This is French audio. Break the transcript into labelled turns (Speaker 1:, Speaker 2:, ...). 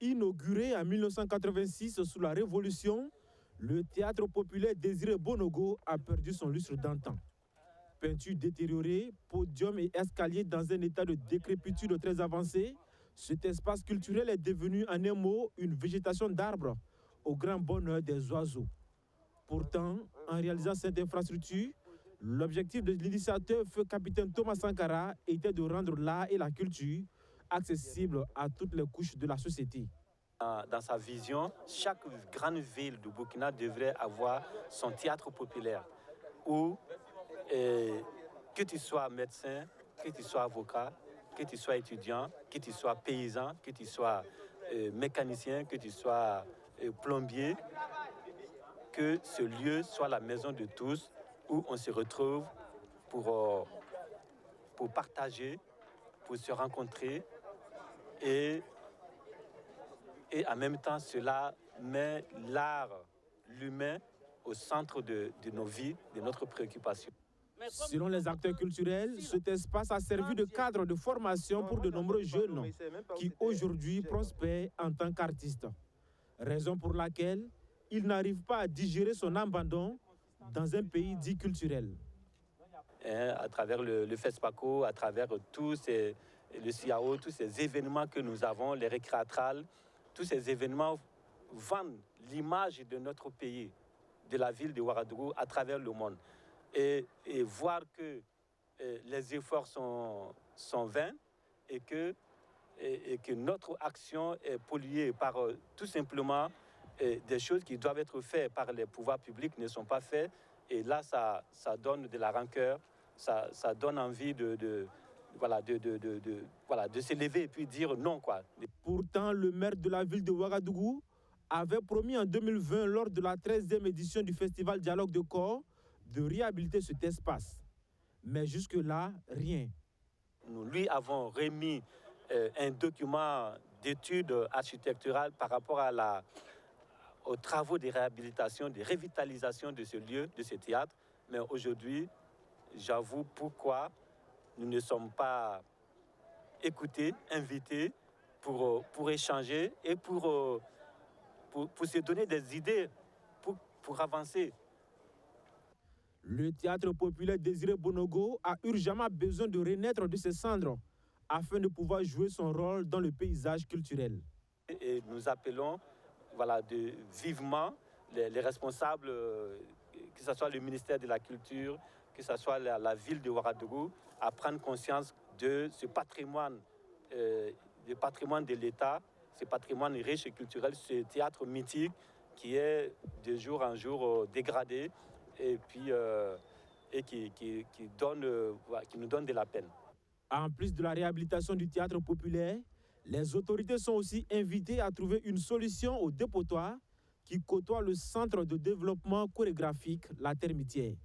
Speaker 1: Inauguré en 1986 sous la Révolution, le théâtre populaire Désiré Bonogo a perdu son lustre d'antan. Peinture détériorée, podium et escalier dans un état de décrépitude très avancé, cet espace culturel est devenu en un mot une végétation d'arbres au grand bonheur des oiseaux. Pourtant, en réalisant cette infrastructure, l'objectif de l'initiateur, feu capitaine Thomas Sankara, était de rendre l'art et la culture accessibles à toutes les couches de la société.
Speaker 2: Dans sa vision, chaque grande ville du Burkina devrait avoir son théâtre populaire où, que tu sois médecin, que tu sois avocat, que tu sois étudiant, que tu sois paysan, que tu sois mécanicien, que tu sois plombier, que ce lieu soit la maison de tous où on se retrouve pour partager, pour se rencontrer et en même temps cela met l'art, l'humain au centre de nos vies, de notre préoccupation.
Speaker 1: Selon les acteurs culturels, cet espace a servi de cadre de formation pour de nombreux jeunes qui aujourd'hui prospèrent en tant qu'artistes. Raison pour laquelle ils n'arrivent pas à digérer son abandon dans un pays dit culturel.
Speaker 2: À travers le FESPACO, à travers le CIAO, tous ces événements que nous avons, les récréatrales, tous ces événements vendent l'image de notre pays, de la ville de Ouagadougou à travers le monde. Et voir que les efforts sont vains et que notre action est polluée par tout simplement des choses qui doivent être faites par les pouvoirs publics ne sont pas faites. Et là, ça donne de la rancœur, ça donne envie de se lever et puis dire non, quoi.
Speaker 1: Pourtant, le maire de la ville de Ouagadougou avait promis en 2020, lors de la 13e édition du Festival Dialogue de Corps, de réhabiliter cet espace. Mais jusque-là, rien.
Speaker 2: Nous lui avons remis un document d'études architecturales par rapport aux travaux de réhabilitation, de révitalisation de ce lieu, de ce théâtre. Mais aujourd'hui, j'avoue pourquoi nous ne sommes pas écoutés, invités pour échanger et pour se donner des idées, pour avancer.
Speaker 1: Le théâtre populaire Désiré Bonogo a urgemment besoin de renaître de ses cendres afin de pouvoir jouer son rôle dans le paysage culturel.
Speaker 2: Et nous appelons vivement les responsables, que ce soit le ministère de la Culture, que ce soit la ville de Ouagadougou, à prendre conscience de ce patrimoine, de l'État, ce patrimoine riche et culturel, ce théâtre mythique qui est de jour en jour dégradé et puis qui nous donne de la peine.
Speaker 1: En plus de la réhabilitation du théâtre populaire, les autorités sont aussi invitées à trouver une solution au dépotoir qui côtoie le centre de développement chorégraphique La Termitière.